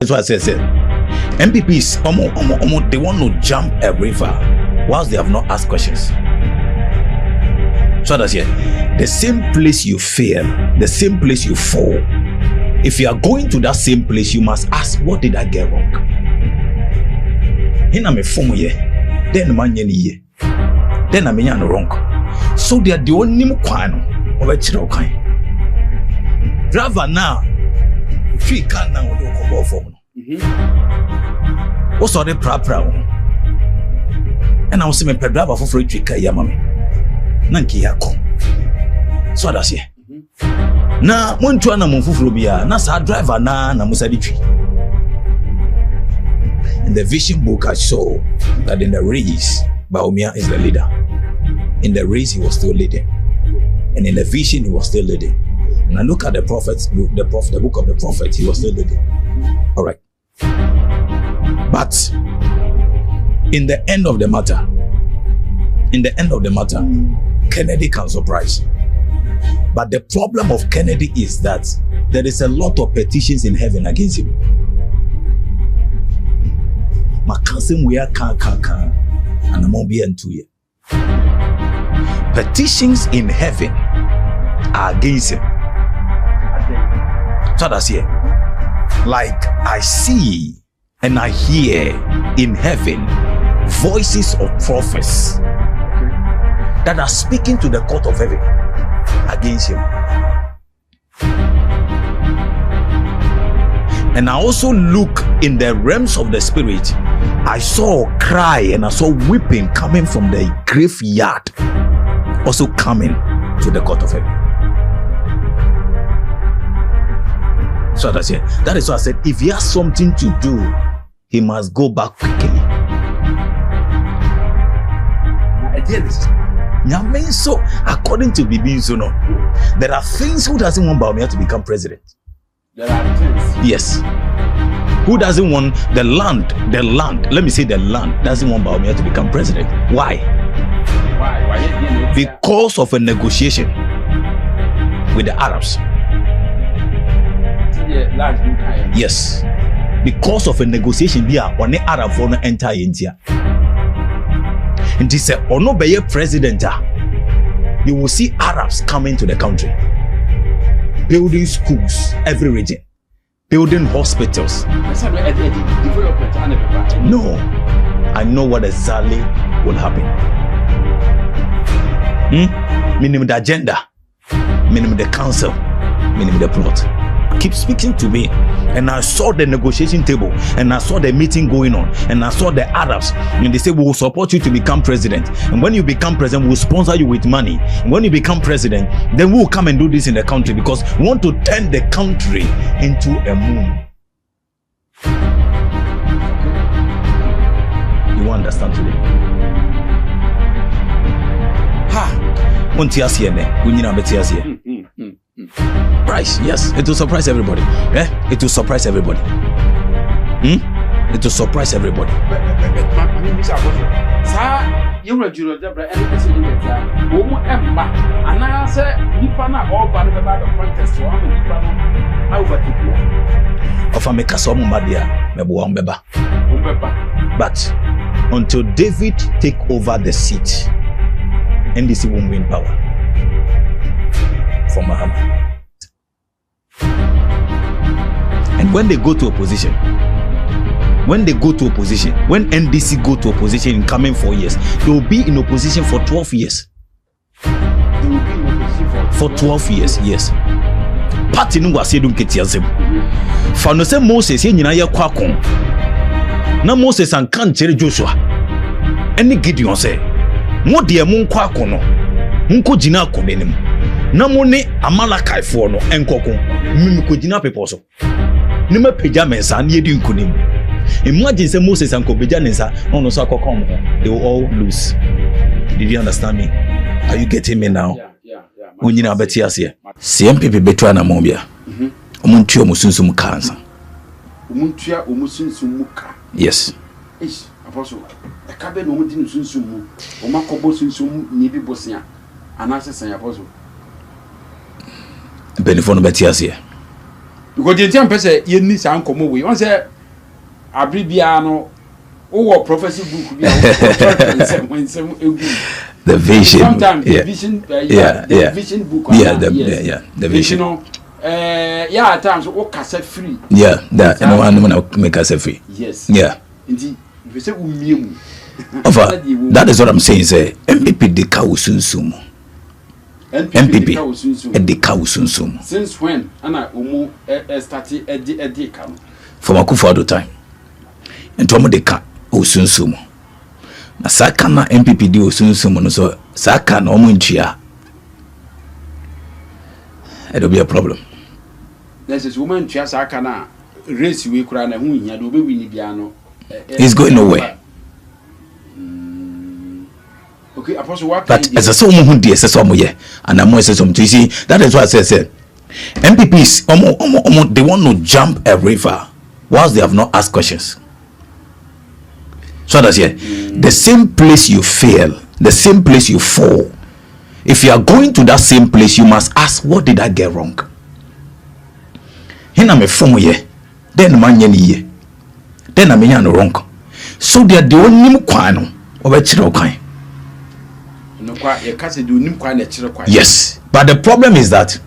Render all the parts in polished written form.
That's why I said NPPs they want to jump a river whilst they have not asked questions. So that's it. The same place you fail, the same place you fall. If you are going to that same place, you must ask, what did I get wrong? Then I'm a form here. Then I'm ye. Then I'm wrong. So they are the only one of a child kind. Driver now, three can now go for. What's all the proud? And I was saying, driver for free trick, Yamami. Nanki Yako. So that's it. Na muntu ana mfufuro bia na sa driver na musaditwi. In the vision book I saw that in the race Bawum is the leader. In the race he was still leading, and in the vision he was still leading. And I look at the prophet's book, the book of the prophet, he was still leading. All right, but in the end of the matter, Kennedy can surprise. But the problem of Kennedy is that there is a lot of petitions in heaven against him. Petitions in heaven are against him. So that's here. Like I see and I hear in heaven voices of prophets that are speaking to the court of heaven against him. And I also look in the realms of the spirit. I saw a cry and I saw weeping coming from the graveyard, also coming to the court of heaven. So that's it. That is why I said, if he has something to do, he must go back quickly. So according to Bibi Zuno, there are things who doesn't want Bawum to become president. There are things. Yes. Who doesn't want the land, let me say the land, doesn't want Bawum to become president. Why? Why? Because of a negotiation with the Arabs. Yes. Because of a negotiation when the Arab want to enter India. And he said, "Ono beye president, you will see Arabs coming to the country, building schools every region, building hospitals." No, I know what exactly will happen. Minimum the agenda, minimum the counsel, minimum the plot. Keep speaking to me. And I saw the negotiation table, and I saw the meeting going on, and I saw the Arabs, and they say, "We will support you to become president. And when you become president, we'll sponsor you with money. And when you become president, then we'll come and do this in the country because we want to turn the country into a moon." You understand today? Price, yes, it will surprise everybody. It will surprise everybody. It will surprise everybody. But until David take over the seat, NDC won't win power from Muhammad. And when they go to opposition, when NDC go to opposition in coming 4 years, they will be in opposition for 12 years. They will be in opposition for 12 years, yes. Party no was edum ketiasem. Fa no say Moses ye nyina ye kwakon. Na Moses an kan kire Joshua. Eni Gideon say, "Mo de mo kwakon no. Nko gina akonenim. Na mo ne Amalakaifo no enkokon. Mimi ko gina pepo so. Ni ma peja mensa na yedi nkonim." Imagine say Moses and Kobeja Nensa, no so akokon. They will all lose. Did you understand me? Are you getting me now? Yeah. Unyina beti ase. NPP betwa na mombia. Omuntua musunsum kansa. Omuntua omusunsum muka. Yes. Apostle. Ekabe no mudi musunsum mu. Omakobo sunsum ni bi bosia. Anase san apostle. Benefo no beti ase. because the time person you need some come away. Once abribiano or prophecy book the vision. Sometimes the vision the vision book the vision. At times what cassette free. Yeah, that no one make cassette free. Yes. Yeah. Indeed. We say that is what I'm saying. Say NPP de kausunsum. NPP de kausunsum. Since when? Anna umu started a come. From Akufo-Addo time. And Tomo de ka usunsum. Na saka na NPP de usunsum no so saka na omo ntua. It'll be a problem. This is woman ntua saka na race we kura na hu hia do be win bia no. It's going nowhere. Okay, Apostle, what? But as a someone who dear says some yeah, and I'm says some to see. That is what I said. MPPs they want to jump a river whilst they have not asked questions. So that's here. The same place you fail, the same place you fall. If you are going to that same place, you must ask, what did I get wrong? Here I'm a form here, then man ye. Then I'm in wrong. So they are the only kwano over children. Yes, but the problem is that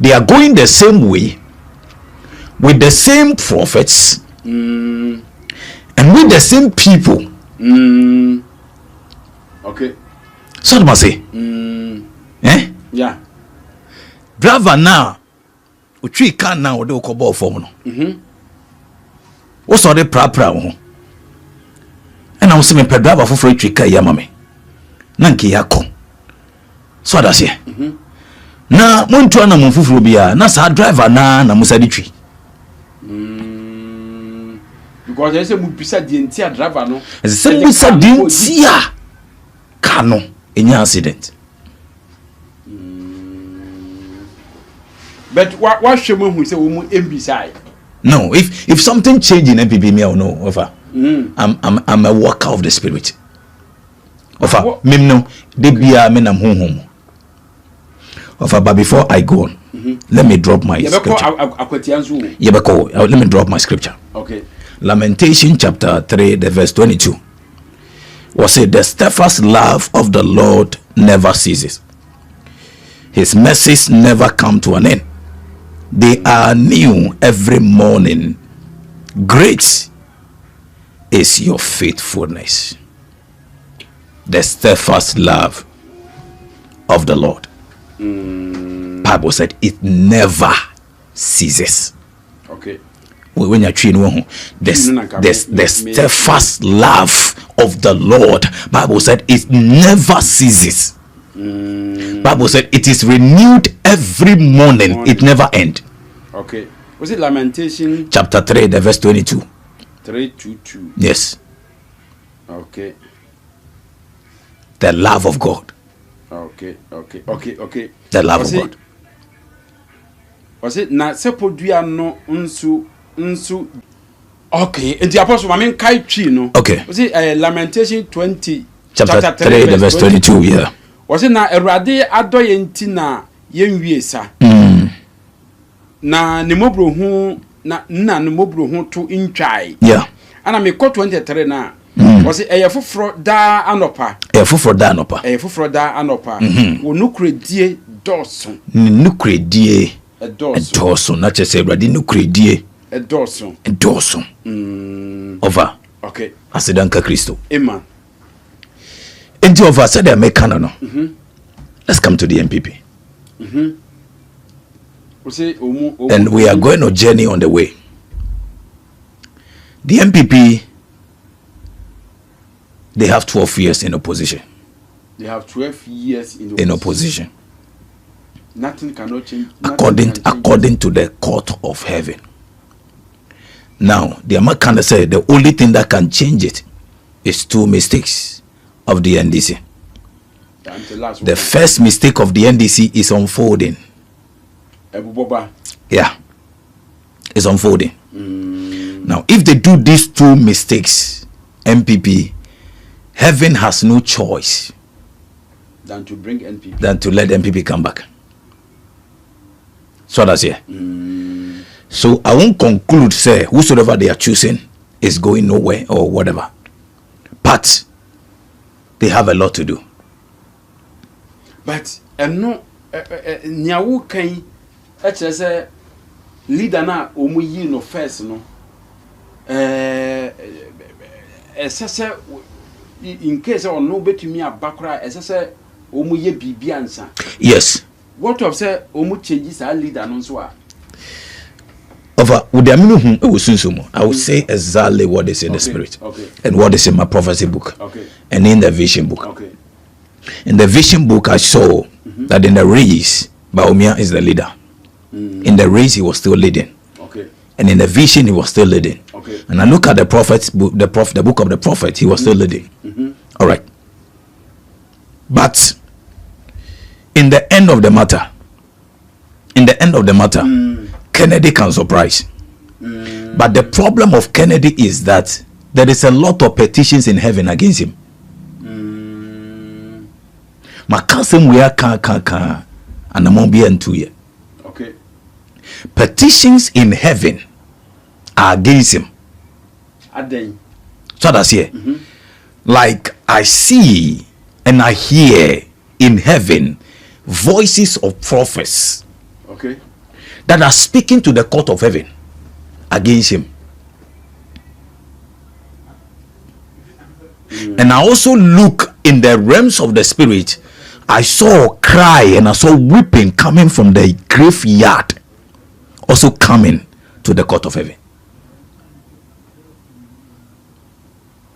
they are going the same way with the same prophets and with the same people. Okay. So must say, yeah. Driver now, we tree can now do cobble for no. What's all the pra and I was saying, per driver for free trick, yamame. Nanki yako. So that's here. Na muntu ana mfufuru bia na sa driver na musadi twi. Because I say mu bisa di entia driver no. Say mu bisa di entia car no any accident. But what shemo hu say wo mu mbisa. No, if something change in NPP me I know offer. I'm a worker of the spirit. Offer mimno de bia me nam honhom. Offer, but before I go on, let me drop my scripture. Let me drop my scripture. Okay. Lamentation chapter 3, the verse 22. Was it the steadfast love of the Lord never ceases. His mercies never come to an end. They are new every morning. Great is your faithfulness. The steadfast love of the Lord. Bible said it never ceases. Okay. When you're treating the steadfast love of the Lord, Bible said it never ceases. Bible said it is renewed every morning. It never ends. Okay. Was it Lamentation chapter 3, the verse 22? 3:22. Yes. Okay. The love of God. Okay. The love of God. Was it na sepodua no nsu okay, and the apostle I mean kai twi no. Okay. Was it Lamentation 20 chapter 3 the verse 22, yeah. Was it na Erade adoye nti na yenwie sa. Na ne mobro hu na ne mobro hu to intwai. Yeah. Ana me 23 na was it foforo da anopa. Foforo da anopa. Foforo da anopa. Wo nukredie dɔɔso. Nukredie dɔɔso na kyerɛ sɛ Awurade nukredie dɔɔso. Over. Okay. Asidanka Kristo. Amen. Enti over said they make no. Let's come to the NPP. And we are going on a journey on the way. The NPP, they have 12 years in opposition. They have 12 years in opposition. Nothing cannot change. According to the court of heaven. Now, the American said the only thing that can change it is two mistakes of the NDC. The first mistake of the NDC is unfolding. Yeah, it's unfolding. Now, if they do these two mistakes, NPP, heaven has no choice than to bring NPP, than to let NPP come back. So that's here. So I won't conclude, say, whosoever they are choosing is going nowhere or whatever. But they have a lot to do. But no, nyawu kan say leader na omu yi no first no. Say in case or no betumi abakra say omu ye bibi ansa. Yes. What of say omu changes our leader no so a. I will say exactly what is in the spirit, and what is in my prophecy book, and in the vision book. In the vision book, I saw that in the race, Bawum is the leader. In the race, he was still leading, and in the vision, he was still leading. And I look at the prophet's book, the book of the prophet, he was still leading. All right, but in the end of the matter, Kennedy can surprise. But the problem of Kennedy is that there is a lot of petitions in heaven against him. Makasem we are can and I'm on be 2 years. Okay. Petitions in heaven are against him. So that's here. Like I see and I hear in heaven voices of prophets. Okay. That are speaking to the court of heaven against him. And I also look in the realms of the spirit. I saw a cry and I saw weeping coming from the graveyard, also coming to the court of heaven.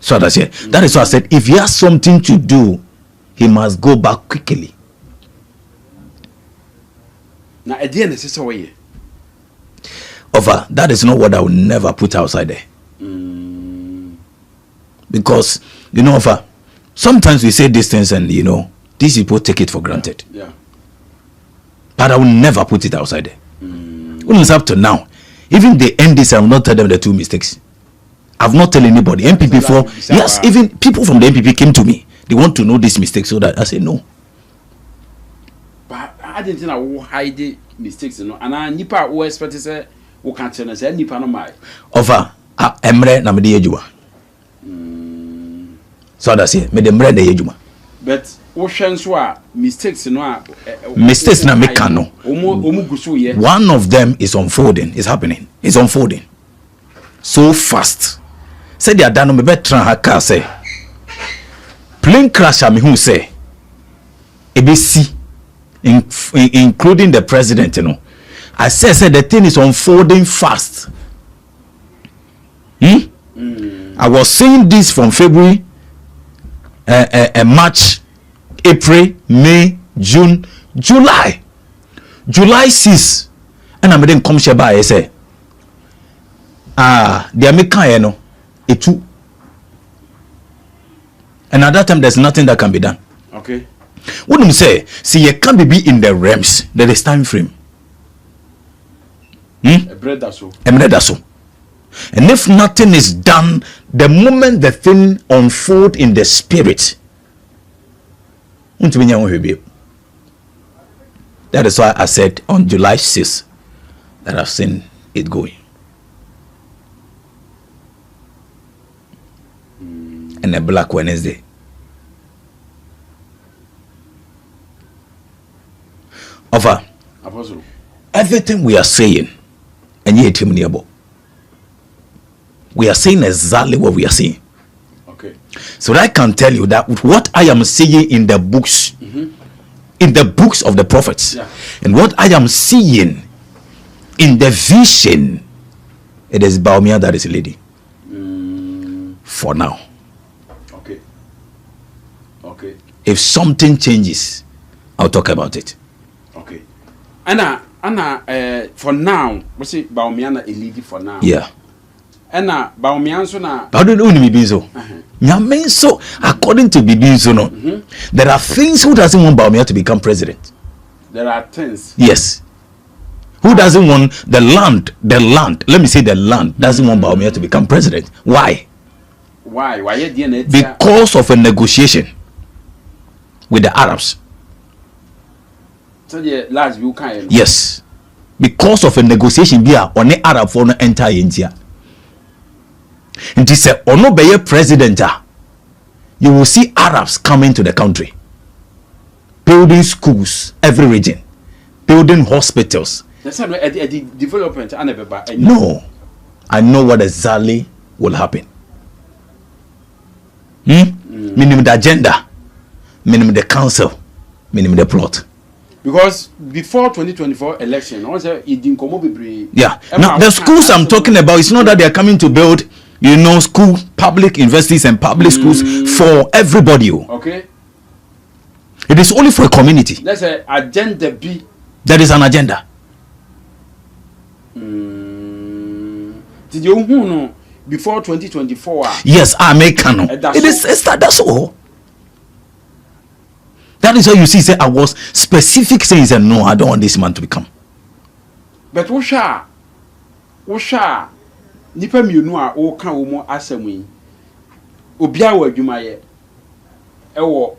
So that's it. That is why I said, if he has something to do, he must go back quickly. Now, at the end, this is way. Over, that is not what I would never put outside there. Because, you know, over, sometimes we say these things and, you know, these people take it for granted. Yeah. But I will never put it outside there. When it's up to now, even the NDC, I will not tell them the 2 mistakes. I've not told anybody. NPP before, yes, even people from the NPP came to me. They want to know this mistake, so that I say no. But I didn't know who hide mistakes, you know, and I nipa who expect to say, who can't tell us any panoma. Over Emre Namidi Ejuma. So that's it. Me the Emre de Ejuma. But ocean so mistakes, you know, mistakes na make no. One One of them is unfolding. It's happening. It's unfolding so fast. Say they are done. Me better ha car say plane crash. Me who say ABC, including the president. You know. I said the thing is unfolding fast. I was saying this from February, March, April, May, June, July 6, and I didn't come share by. I say, the American, you know, it too. And at that time, there's nothing that can be done. Okay. What do you say? See, you can't be in the realms. There is time frame. And if nothing is done, the moment the thing unfolds in the spirit, that is why I said on July 6th that I've seen it going. And a Black Wednesday. Over everything we are saying. And yet, we are saying exactly what we are saying. Okay. So I can tell you that what I am seeing in the books, in the books of the prophets, and what I am seeing in the vision, it is Bawum that is leading. For now. Okay. Okay. If something changes, I'll talk about it. Okay. Anna, for now, we say Bawum a lead for now. Yeah. Anna, Bawum so na. How do you mean so? Nyame so according to Bibi so no. There are things who doesn't want Bawum to become president. There are things. Yes. Who doesn't want the land? The land. Let me say the land doesn't want Bawum to become president. Why? Why? Because of a negotiation with the Arabs. So the last view kind. Yes. because of a negotiation be on the Arab for no enter India. And he said, "Ono be president, you will see Arabs coming to the country, building schools every region, building hospitals." That's a development. No, I know what exactly will happen. Minimum the agenda, minimum the counsel, minimum the plot. Because before 2024 election, also it didn't come up with. Yeah. Now the schools I'm talking about, it's not that they are coming to build, school, public universities and public schools for everybody. Okay. It is only for a community. That's an agenda B. That is an agenda. Did you know before 2024? Yes, I make canon. It is that's all. That is why you see, say I was specific saying, say, no, I don't want this man to become. But Osha, nipa mienu a o kan wo mo asem yi. Obia wa adwuma ye. Ewo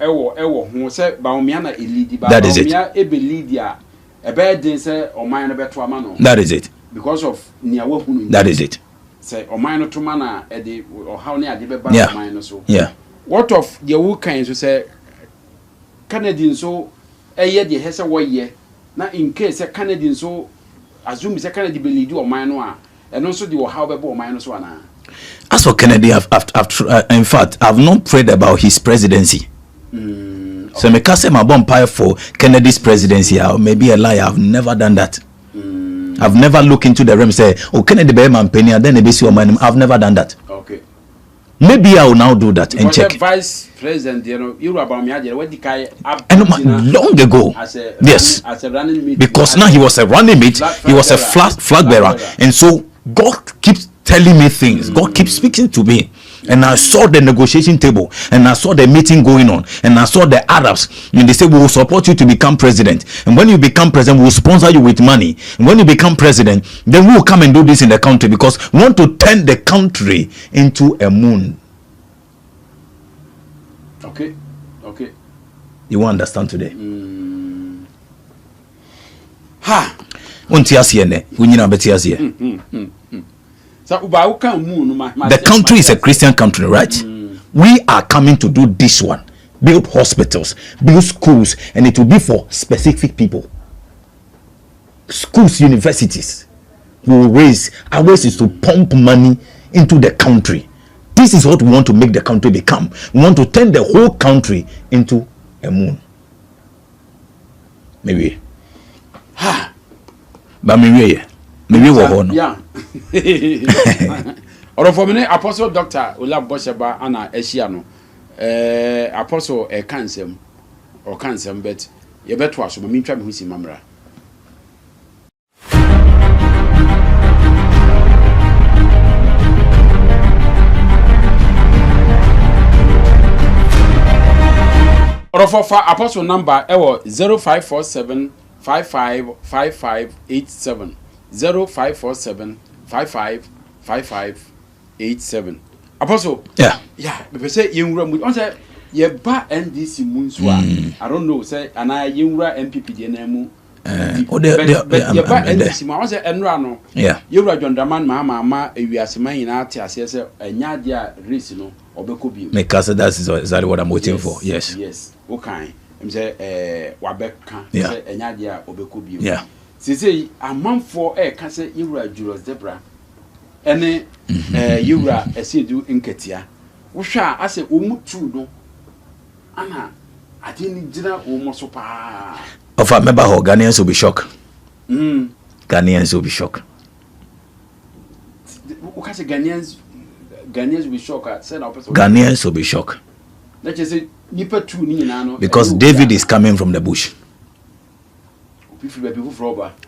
ho se Bawum na elidi ba. Bawum e be lead a ebe den se oman no beto ama no. That is it. Because of nia wa hunu. That is it. Say oman no to ma na e de o how na ade be ba oman no so. Yeah. What of the wo kan so say Canadian so eye de hese wo ye na in case Canadian so assume say Canada be lead oman no a and also the how be oman no so ana. As for Kennedy, in fact, I've not prayed about his presidency. Okay. So, me can say my bumpire for Kennedy's presidency, maybe a lie. I've never done that. I've never looked into the realm and say, "Oh, Kennedy be man penny," and then they see my name. I've never done that. Okay. Maybe I will now do that and check. Vice president, you about me, long ago. Yes. As a running mate. Because now he was a running mate. He was a flag bearer, and so God keeps telling me things. God keeps speaking to me. And I saw the negotiation table, and I saw the meeting going on, and I saw the Arabs, and they say, "We will support you to become president. And when you become president, we will sponsor you with money. And when you become president, then we will come and do this in the country because we want to turn the country into a moon." Okay. You won't understand today. Ha! The country is a Christian country, right? We are coming to do this one. Build hospitals, build schools, and it will be for specific people. Schools, universities. We will raise. Our ways is to pump money into the country. This is what we want to make the country become. We want to turn the whole country into a moon. Maybe. But maybe yeah. Or for me, Apostle Doctor Ola Bosheba Anna Eshiano. Apostle a cancer or cancer, but you bet was me try me see mamra. Or for Apostle number 0547 555587 0547 555587. Apostle. Yeah. Because say you run with say ye ba NDC munswa. I don't know say and I yura NPP de name. But ye ba NDC ma say enra no. Yeah. Yura John Daman ma ewiasema nyina ate ase say enya dia race no obeko bi. Because that's exactly what I'm waiting for. Yes. Okay. Say wabeka say enya dia obeko bi. Yeah. Say a man for can say Yura Julius Debra. Ene Yura Esidu Inketia. Usha I say Umutu no. Anna I didn't dinner almost pa. Of a member who Ghanaians will be shocked. Ghanaians will be shocked. What say Ghanaians will be shocked at said Ghanaians will be shocked. Let's just say Nipa 2 ni no. Because David is coming from the bush.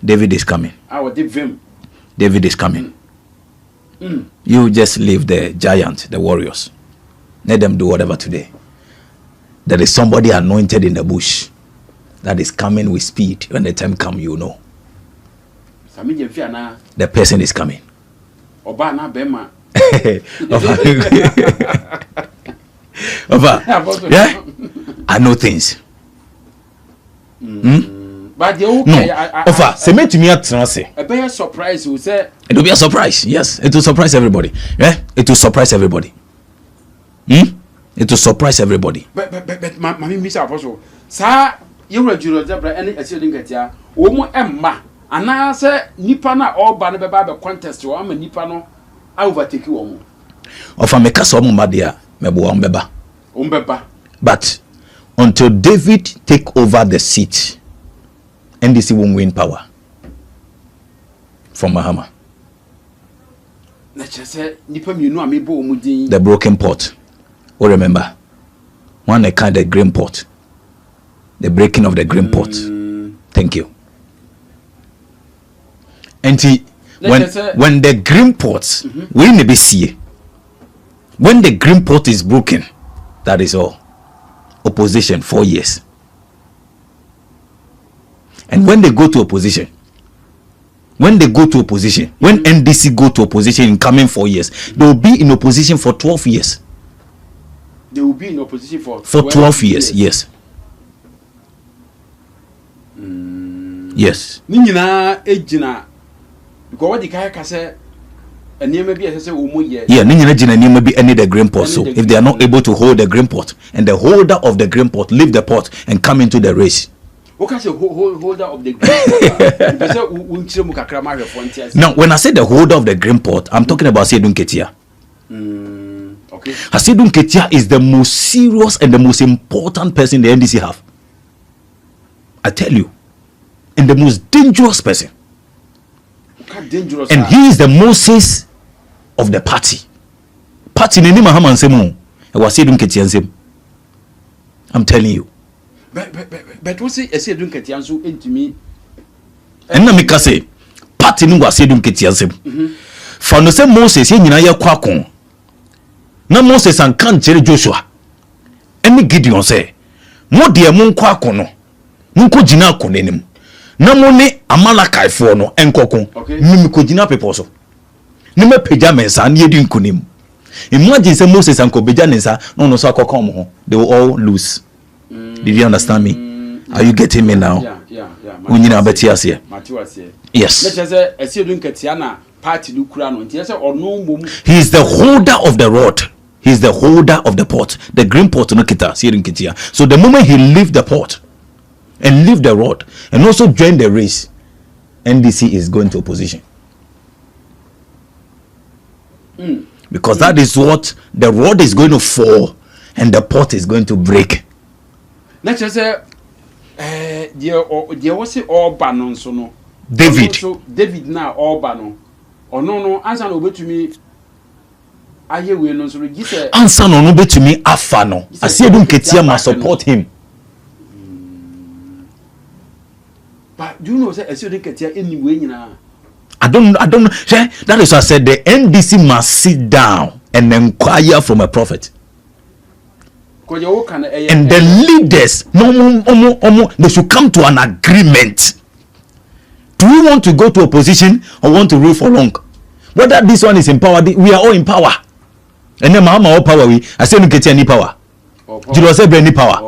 David is coming. David is coming. You just leave the giant, the warriors. Let them do whatever today. There is somebody anointed in the bush that is coming with speed. When the time comes, you know. The person is coming. Yeah? I know things. But the okay, offer, say me to me at say. A bear surprise will say it will be a surprise. Yes, it will surprise everybody. Yeah, it will surprise everybody. It will surprise everybody. But mammy Miss Apostle, sir, you were Jules Debra any assuring get ya. Omo Emma, and I say Nipana or Banaba contest or I'm a Nipano. I overtake you. Offer me cast on Madia, Mebo Umbeba. But until David take over the seat, NDC won't win power from Mahama. The broken pot. Oh, remember, one I kind of green pot. The breaking of the green pot. Thank you. And when the green pot, we never see. When the green pot is broken, that is all. Opposition 4 years. And when they go to opposition, when NDC go to opposition in coming 4 years, they will be in opposition for 12 years. They will be in opposition for 12 years. Yes. Yes. Nina ejina because what the guy say and maybe I say yeah, Nina be any the green pot. So if they are not able to hold the green pot and the holder of the green pot leave the pot and come into the race. What can say holder of the green pot? Now, when I say the holder of the green pot, I'm talking about Asedu Nketia. Okay. Asedu Nketia is the most serious and the most important person the NDC have. I tell you, and the most dangerous person. Dangerous, and he is the Moses of the party. Party name Mahama Nsemu. I was saying Nketia. I'm telling you. But what's it? I said Nketia so into me. And na meka say party no was saying Nketia. For no say Moses ye nyina ye kwakon. Na Moses an kan kire Joshua. Any Gideon say, mo de mo kwakon no. Mo ko gina akon anim. Na mo ne Amalakai for no enkokon. Mimi ko gina people so. Ni me pagya mensa na yedi nkunim. Imagine say Moses and Kobeja Nensa no so akokon mo. They will all lose. Did you understand me? Are you getting me now? Yeah. Unyina betias here. Yes. Let's say Asedu Nketia na party lu kura no. Nti say ono mom. He is the holder of the rod. He is the holder of the pot. The green pot no kita Asedu Nketia. So the moment he leave the pot and leave the rod and also join the race, NDC is going to opposition. Because that is what the rod is going to fall and the pot is going to break. Let's just say there was all banon so no. David now all banon. Or no answer no to me. Ayehu no so register. Answer no to me afano. Asedu Nketia must support him. But do you know say Asedu Nketia anyway nyina? I don't know. That is why I said the NDC must sit down and inquire from a prophet. And the leaders, they should come to an agreement. Do we want to go to opposition or want to rule for long? Whether this one is in power, we are all in power. And then Mahama all power. I say no get any power. Julius Ebre any power.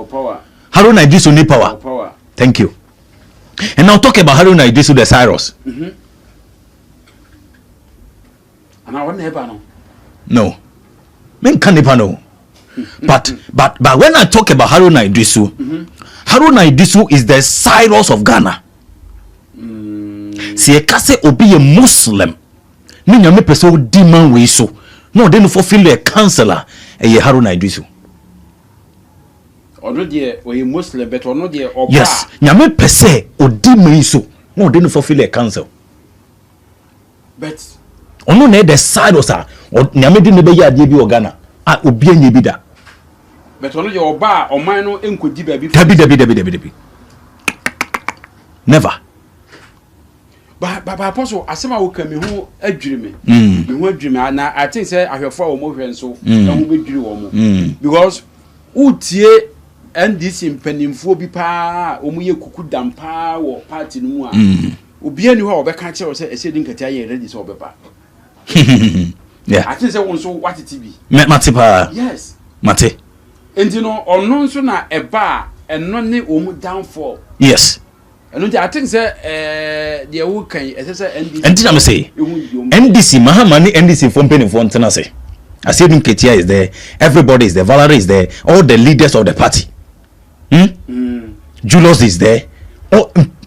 Haruna Idisu any power. Thank you. And now talk about Haruna Idisu the Cyrus. And I want never know. No. Men can never know. But when I talk about Haruna Idisu, Haruna Idisu is the Cyrus of Ghana. Si ekase obi a Muslim, ni nyame pese o di man we so. No, they no fulfill a counselor e Haruna Idisu. Ono de o Muslim but ono de oba. Yes, nyame pese o di man so. No, they no fulfill a counsel. But ono na the Cyrus a nyame di no be ya de bi o Ghana. Ah, obi anye bi da. But ono de oba o man no enkodi ba bi. Dabi. Never. But apostle asema wo kan me ho adwiri me ho adwiri me na I think say ahwefo a wo mo hwe nso na ho bedwiri wo mo because utie NDC mpanimfo bi pa wo mo ye kuku dampa wo party no mu a obi ani ho obeka kire wo say Asedu Nketia ye ready so obeba. Yeah, I think say won so what it be mate pa. Yes mate enti no ono nso na eba eno ne wo mu downfall. Yes. And I think that the who can NDC. And I'm say NDC Mahamani NDC from Penny Fontana say. I said in Ketia is there, everybody is there, Valerie is there, all the leaders of the party. Julius is there.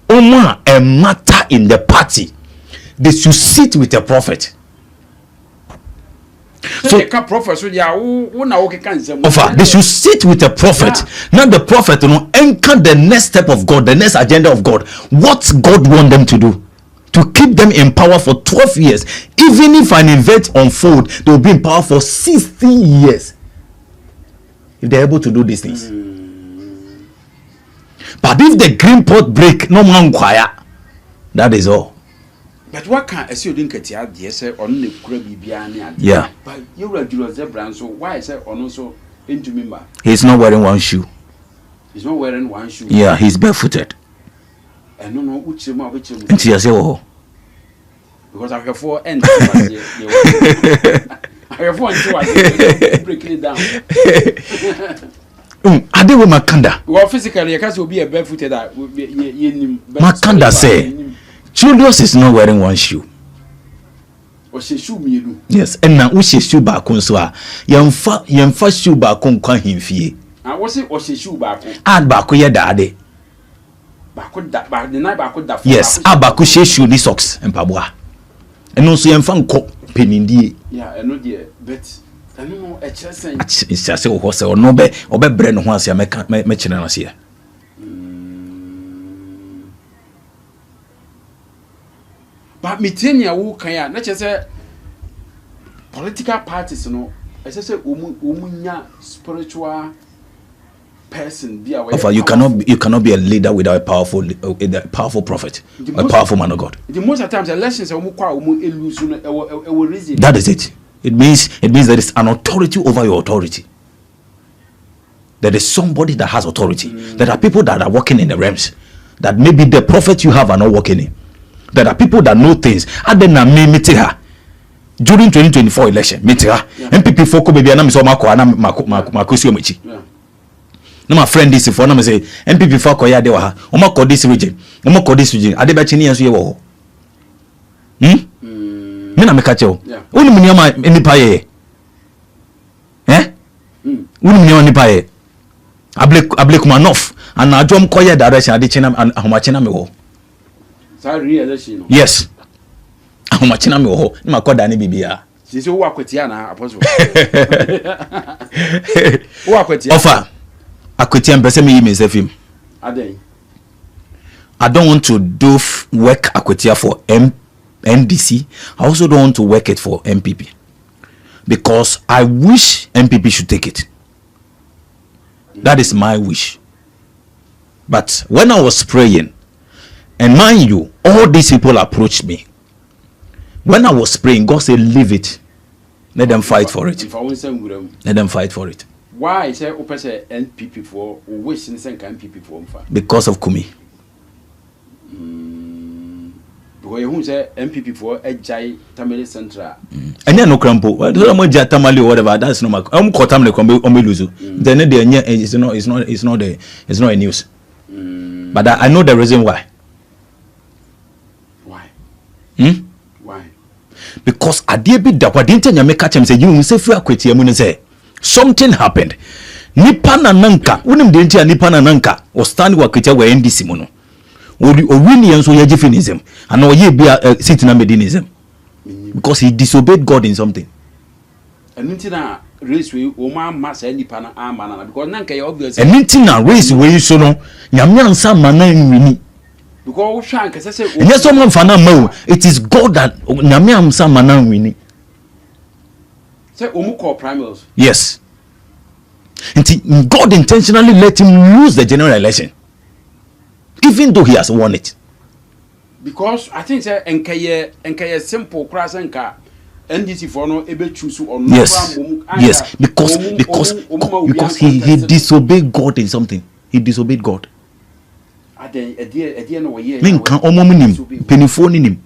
Oma a matter in the party. They should sit with a prophet. So they prophet, so they should sit with a prophet. Now the prophet, anchor the next step of God, the next agenda of God. What God want them to do, to keep them in power for 12 years. Even if an event unfold, they will be in power for 60 years. If they're able to do these things. But if the green pot break, no man quiet. That is all. But what can I see you didn't get yes on the crabby behind? Yeah. But you were Zebra, so why is that on also into member? He's not wearing one shoe. He's not wearing one shoe. Yeah, he's barefooted. I don't know which and she say, oh. Because I have 4 ends. I have 4 and 2. I breaking it down. I did with Makanda. Well, physically, I can't be a barefooted. Makanda say, Julius is not wearing one shoe. Or she shoe me. Yes, and now we shoe back on so. Yamfa shoe back on can him fee. I was it or she shoe back. Add back your daddy. Yes, abaku shoe ni socks and pabwa. And also yamfa ko penindi. Yeah, I know dear, but I don't know a chance. It's just a horse or no be or be brain once I make us here. But me tenya who can not just say political parties, as I say, umunya spiritual person be aware. You cannot be a leader without a powerful prophet, a powerful man of God. The most of the times elections are that is it. It means there is an authority over your authority. There is somebody that has authority. There are people that are working in the realms that maybe the prophet you have are not working in. There are people that know things. Adena me mitiha during 2024 election. Mitiha NPP foko baby anam so mako makosi omechi. No my friend this for na say NPP foko ya de wa ha. Omako this region. Ade ba chini yanso ye wo ho. Me na me ka che o. Wonu mni ama nipa ye. Wonu mni ama nipa ye. Able kuma enough. And adwom koye direction ade china ahomachina me wo. Yes. How much na me ho ni makoda ni bibia. She say wo akwetia na apostle. Wo akwetia. Offer. Akwetia mpese me yi him. Aden. I don't want to do work akwetia for NDC. I also don't want to work it for NPP. Because I wish NPP should take it. That is my wish. But when I was praying, and mind you, all these people approached me. When I was praying, God said, leave it. Let them fight for it. Let them fight for it. Why is there NPP for NPP for? Because of Kumi. Because you say NPP for a giant Tamale Central. And then no crampo. Tamale or whatever. That's no my. I'm caught Tamale Omeluzu. Then it's not a news. But I know the reason why. Why? Because I did be that. What didn't you make say you say free equity? I'm say something happened. Nipana nanka. Unim didn't Nipana nanka or stand wakita were NDC mono. Or winning and so yajifinism. And or ye be a sitting medinism. Because he disobeyed God in something. And Nintina race we Oma Mass any pana amana because nanka you obvious. And Nintina race where you so no Yamian Sam Mana winnie. Because Shank as I say, yes, someone fana mo. It is God that Namiam Sam Mana winnie. Say Omuko primals. Yes. And God intentionally let him lose the general election. Even though he has won it. Because I think say enkaye simple cross enka NDC for no able choose on yes because he disobeyed God in something. He disobeyed God. Men can omominim penifoninim.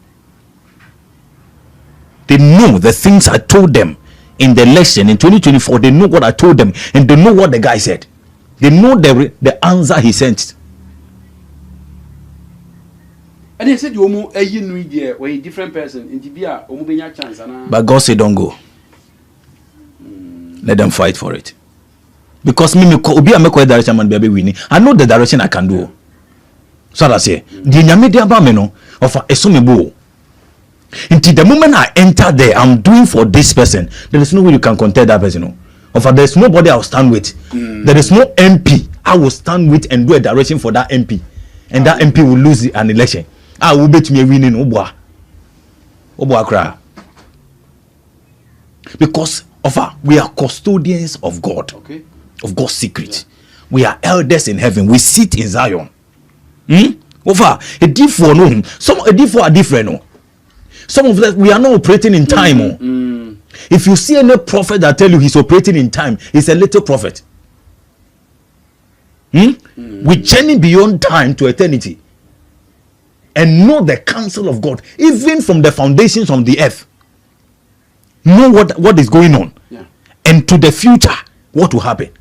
They know the things I told them in the election in 2024. They know what I told them and they know what the guy said. They know the answer he sent. And they said you almost a year where a different person in Tibia, almost chance. But God said, don't go. Let them fight for it. Because me obi a make direction man be winning. I know the direction I can do. So that say, the nyame dia ba me no of esomebo. Until the moment I enter there, I'm doing for this person. There is no way you can contest that person. No. Of there is nobody I'll stand with. There is no MP I will stand with and do a direction for that MP, and that MP will lose an election. I will bet me winning Obwa cry. Because we are custodians of God, okay, of God's secret. Yeah. We are elders in heaven. We sit in Zion. Over a different no. Some a different are different no. Some of them we are not operating in time. If you see any prophet that tell you he's operating in time, he's a little prophet. We journey beyond time to eternity and know the counsel of God, even from the foundations of the earth. Know what is going on, and to the future, what will happen.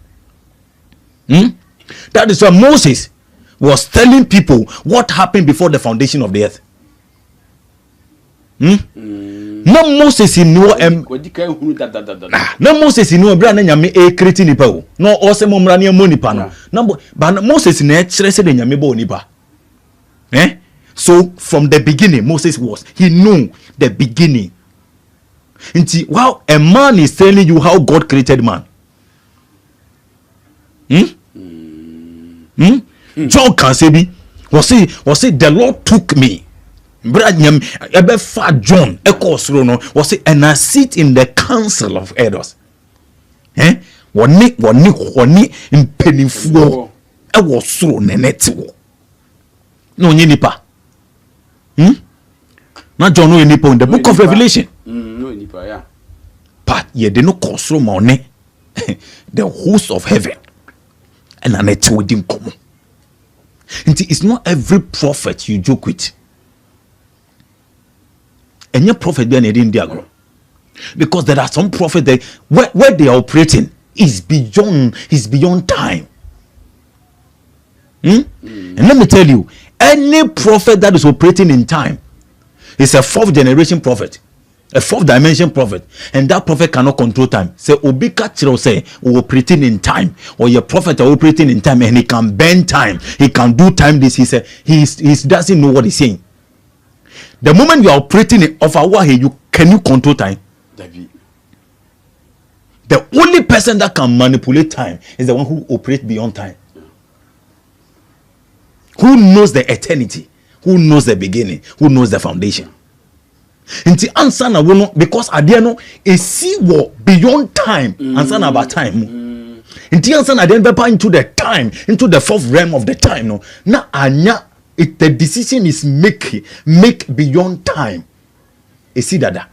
That is why Moses was telling people what happened before the foundation of the earth. No Moses in no Moses in no brand nyame e create nipa o no ose momra ne mo nipa no na but Moses na e kire se de nyame ba nipa so from the beginning Moses he knew the beginning. Nti wow, a man is telling you how God created man. John can say be was say the Lord took me. Branyam ebe fa John ekosro no was say and I sit in the council of elders. Woni impenifuo e wo soro nenetiwo. No nyi nipa. Na John no nipa in the book of Revelation. No nipa yeah. But ye de no kosro ma one the host of heaven. And aneti within common. It's not every prophet you joke with. And your prophet be an India, because there are some prophets that where they are operating is beyond time. And let me tell you, any prophet that is operating in time is a fourth generation prophet, a fourth dimension prophet, and that prophet cannot control time. Say Obika Chiro say operating in time, or your prophet are operating in time, and he can bend time, he can do time this. He said he doesn't know what he's saying. The moment you are operating of our way, can you control time? David. The only person that can manipulate time is the one who operates beyond time. Who knows the eternity, who knows the beginning, who knows the foundation. Inti answer na wono because adiano e see what beyond time answer na about time. Inti answer na den bepa into the time, into the fourth realm of the time no. Na anya the decision is make beyond time. You see that?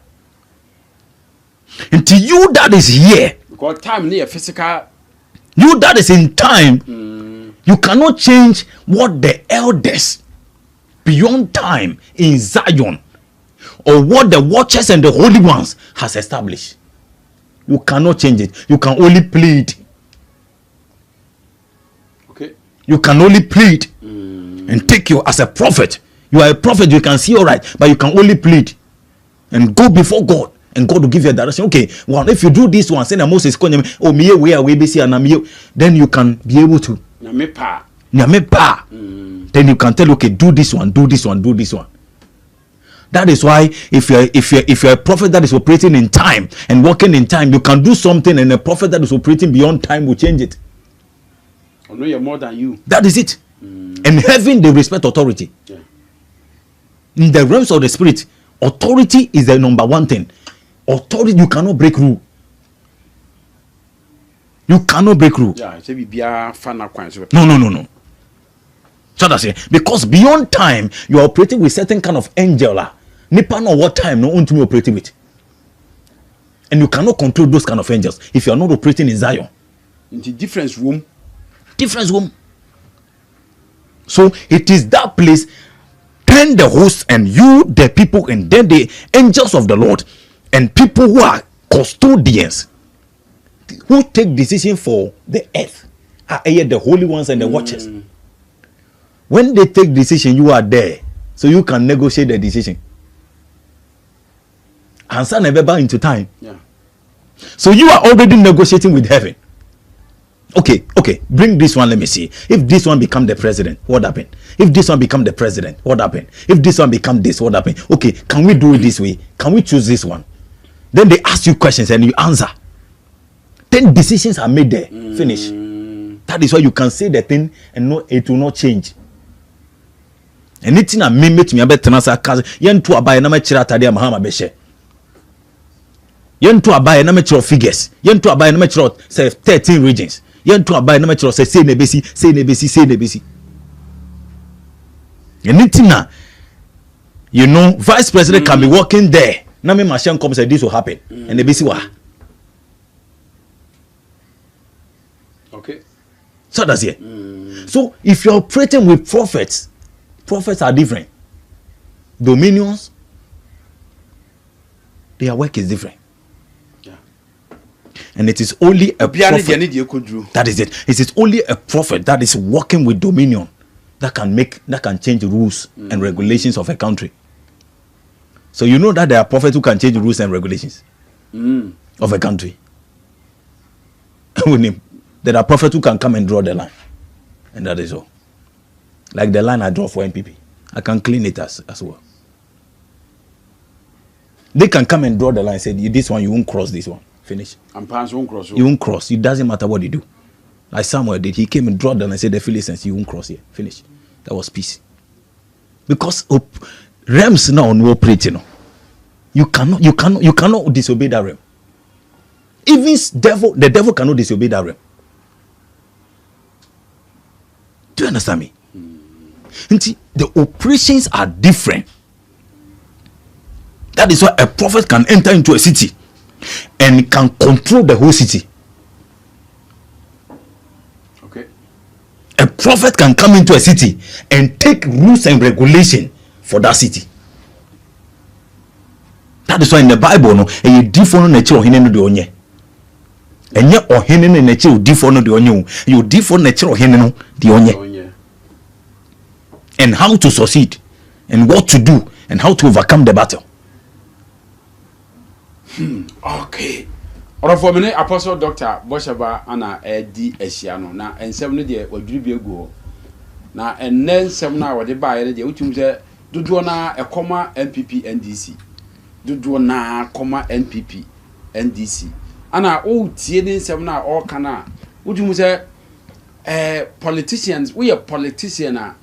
Until you that is here, because time near physical. You that is in time, you cannot change what the elders beyond time in Zion or what the watchers and the holy ones has established. You cannot change it. You can only plead. Okay. You can only plead. And take you as a prophet. You are a prophet, you can see all right, but you can only plead and go before God, and God will give you a direction. Okay, well, if you do this one, say Moses, then you can be able to. Then you can tell, okay, do this one. That is why if you're a prophet that is operating in time and working in time, you can do something, and a prophet that is operating beyond time will change it. I know you're more than you. That is it. And heaven, they respect authority. Yeah. In the realms of the spirit, authority is the number one thing. Authority, you cannot break rule. You cannot break rule. Yeah, it's No. So that's it. Because beyond time, you are operating with certain kind of angel. Nipa know what time no to be operating with. And you cannot control those kind of angels if you are not operating in Zion. In the difference room. So it is that place, then the hosts and you, the people, and then the angels of the Lord, and people who are custodians, who take decision for the earth, are the holy ones and the watchers. When they take decision, you are there so you can negotiate the decision. Answer never back into time. Yeah. So you are already negotiating with heaven. Okay, bring this one, let me see. If this one become the president, what happened? If this one become the president, what happened? If this one become this, what happened? Okay, can we do it this way? Can we choose this one? Then they ask you questions and you answer. Then decisions are made there. Finish. That is why you can say the thing and no, it will not change. Anything I made me about transaction, yen to abide na machira tadia mahama beshe. Yen to abide na machira figures. Yen to abide na machira say 13 regions. Yen to abide na machira say nebesi. Anything na, you know, vice president can be working there. Na me machine come say this will happen. And nebesi wa. Okay. So that's it. So if you're operating with prophets are different. Dominions, their work is different. Yeah. And it is only a prophet. That is it. It is only a prophet that is working with dominion that can change rules and regulations of a country. So you know that there are prophets who can change rules and regulations of a country. There are prophets who can come and draw the line. And that is all. Like the line I draw for NPP. I can clean it as well. They can come and draw the line and say, this one, you won't cross this one. Finish. And pants won't cross. You won't cross. It doesn't matter what you do. Like Samuel did. He came and draw the line and said, the Philistines, you won't cross here. Finish. That was peace. Because realms now no operating. You cannot disobey that realm. Even the devil cannot disobey that realm. Do you understand me? The operations are different. That is why a prophet can enter into a city and can control the whole city. Okay. A prophet can come into a city and take rules and regulation for that city. That is why in the Bible, no, a different nature of him no do onye. Enye ohene ne nature of different no do onye. You different nature of him no do onye. And how to succeed, and what to do, and how to overcome the battle. Okay. Ora for me Apostle Dr. Boshaba ana edi esiano na ensem no de wadwiri bi egu na enne ensem na wode baaye ne de utum se dodo na ekoma NPP NDC dodo na koma NPP NDC ana o tie ne ensem na o kana utum se politicians, we are politician na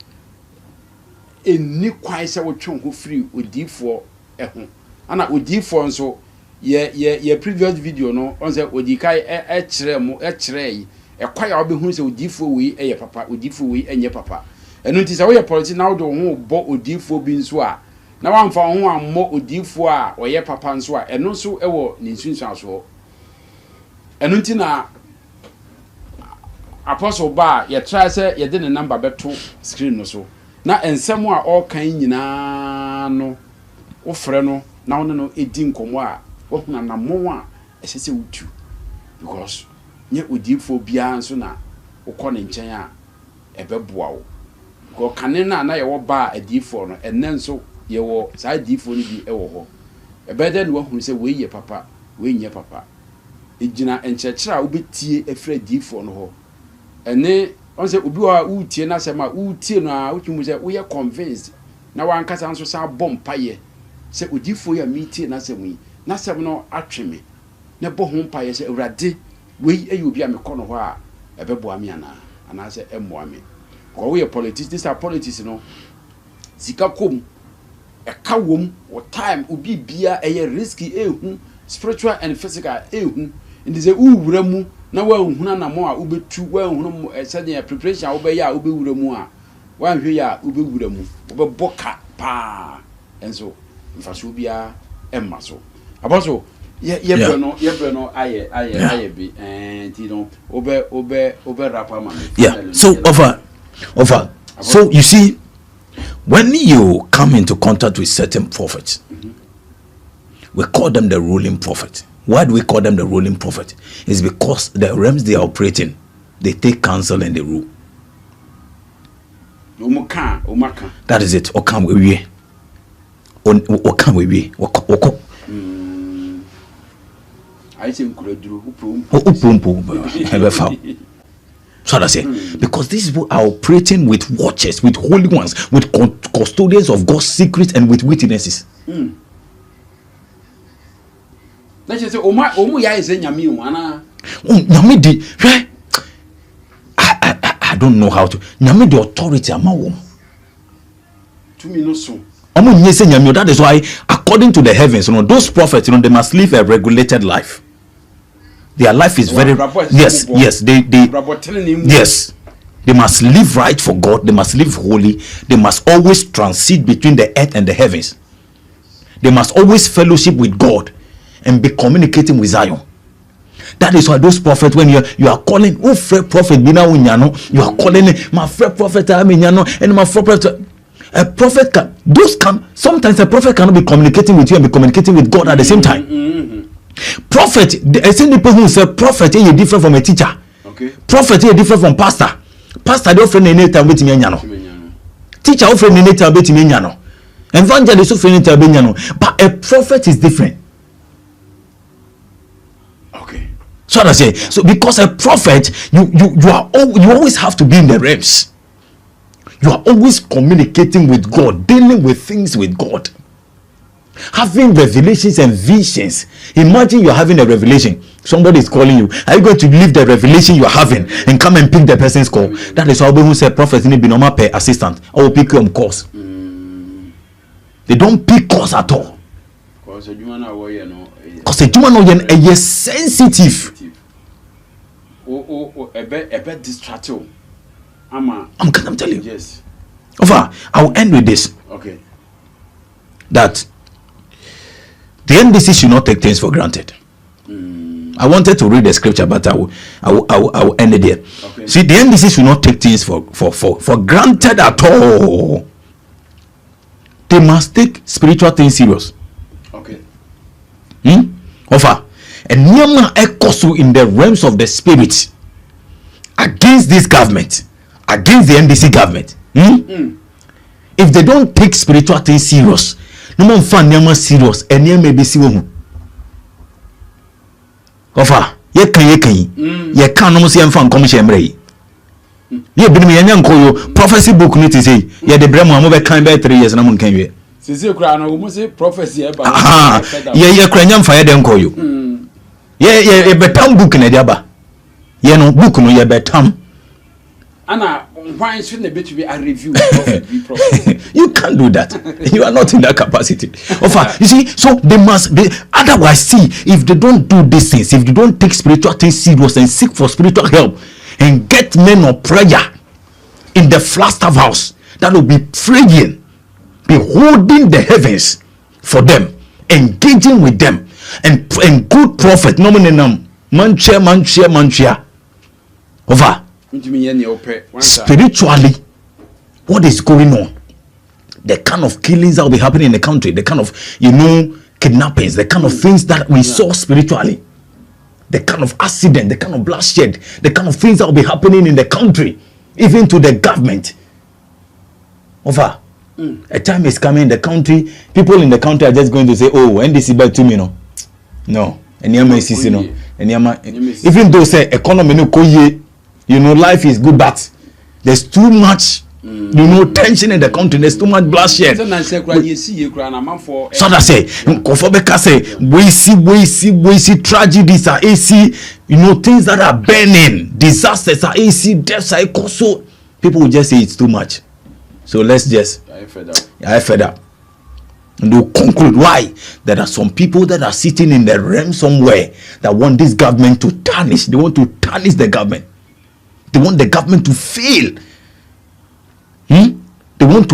eni kwai se wo twon ho free odifo eho ana odifo nso ye previous video no on say odikai kire mu kire yi kwai a obehu se odifo wi eye papa odifo wi enye papa enu nti se wo ye politician na wo do ho bo odifo bi nso a na wamfa ho ammo odifo a oye papa nso a enu nso ewo ni nsunsun aso enu nti na Apostle ba ye try say ye de ne number beto screen no so na ensem a all kan nyina no wo frɛ no na wo no edi nkomo a wo huna na mo a esese wutu because nye odifo bia nso na wo kɔ ne nkyɛn a ɛbɛboa wo ko kane na ye wo ba adifo no enne nso ye wo sa adifo no bi ɛwɔ hɔ ɛbɛda no wo hunu sɛ we ye papa we nye papa egina enkyerɛkyerɛ a wo betie efrɛ adifo no hɔ ene on say obi wa utie na sema utie no a utumi say we convinced na wan kasa nso sa bom paye say odifo ya meeting na sema yi na sema no atweme na bo ho paye say awrade we ayi obi a mekɔ no hɔ a ɛbɛbo ami ana say emmo ami ko we politics this are politics no sika kom ɛka wom o time obi bia ɛyɛ risky ehu spiritual and physical ehu ndi say uwura mu na wa nhuna na mo a ubetu wa nhunu sɛde preparation a wobɛyɛ a wobɛwura mu a wa nhwe ya wobɛwura mu wobɛboka pa enso mfaso bia emma so aboso ye bre no aye bi ti no obe rapa man. Yeah, so over so you see when you come into contact with certain prophets, we call them the ruling prophet. Why do we call them the ruling prophet? It's because the realms they are operating, they take counsel and they rule. That is it. Or come we or come we I think so that's it. Because these people are operating with watchers, with holy ones, with custodians of God's secrets, and with witnesses. Let's just say, Omu ya is Nyami, I don't know how to. Nyami the authority among to me no so. That is why, according to the heavens, those prophets, they must live a regulated life. Their life is very yes. They must live right for God. They must live holy. They must always transit between the earth and the heavens. They must always fellowship with God and be communicating with Zion. That is why those prophets, when you are calling, oh, friend prophet, you are calling my friend prophet, and my friend prophet. A prophet sometimes a prophet cannot be communicating with you and be communicating with God at the same time. Prophet, I see people who say prophet is different from a teacher. Okay. Prophet is different from pastor. Pastor they offer any time with me. Teacher offer any time with me. Evangelist offer any time with me. But a prophet is different. Okay. So I say, so because a prophet, you always have to be in the realms. You are always communicating with God, dealing with things with God, having revelations and visions. Imagine you're having a revelation. Somebody is calling you. Are you going to leave the revelation you're having and come and pick the person's call? That is how we say prophets need to be normal pay assistant. I will pick you on calls. They don't pick calls at all. Because a human is sensitive. A bit distracted. I'm telling you. Yes. Over. I will end with this. Okay. That the NDC should not take things for granted. I wanted to read the scripture, but I will end it there. Okay. See, the NDC should not take things for granted at all. They must take spiritual things serious. Okay. Over. And Nyama echoes in the realms of the spirit against this government, against the NDC government. If they don't take spiritual things serious, no one find Nyama serious, and Nyama may be serious. Ofa, ye can no see fan commission mrei. Ye bi me yan koyo prophecy book no to say ye de brem am be kan be 3 years na mun kan we. Sisi kura no mo say prophecy e ba. Ye kura nyam fa ye de nkoyo. Ye betam book na dia ba. Ye no book no ye betam. Ana why should the bit be a review prophet? You can't do that. You are not in that capacity. You see, so they must be otherwise. See, if they don't do these things, if they don't take spiritual things serious and seek for spiritual help and get men of prayer in the Flagstaff house that will be praying, be holding the heavens for them, engaging with them, and good prophet, manchia. Over. Spiritually, what is going on? The kind of killings that will be happening in the country, the kind of kidnappings, the kind of things that we saw spiritually, the kind of accident, the kind of bloodshed, the kind of things that will be happening in the country, even to the government. A time is coming in the country, people in the country are just going to say, oh, NDC back to me, no. Even though say economy no koye, life is good, but there's too much tension in the country. There's too much bloodshed. So that's it. We see tragedies are AC, things that are burning, disasters are AC, deaths are also. People will just say it's too much. So let's just I fed up. And they'll conclude why there are some people that are sitting in the realm somewhere that want this government to tarnish. They want to tarnish the government. They want the government to fail. They want to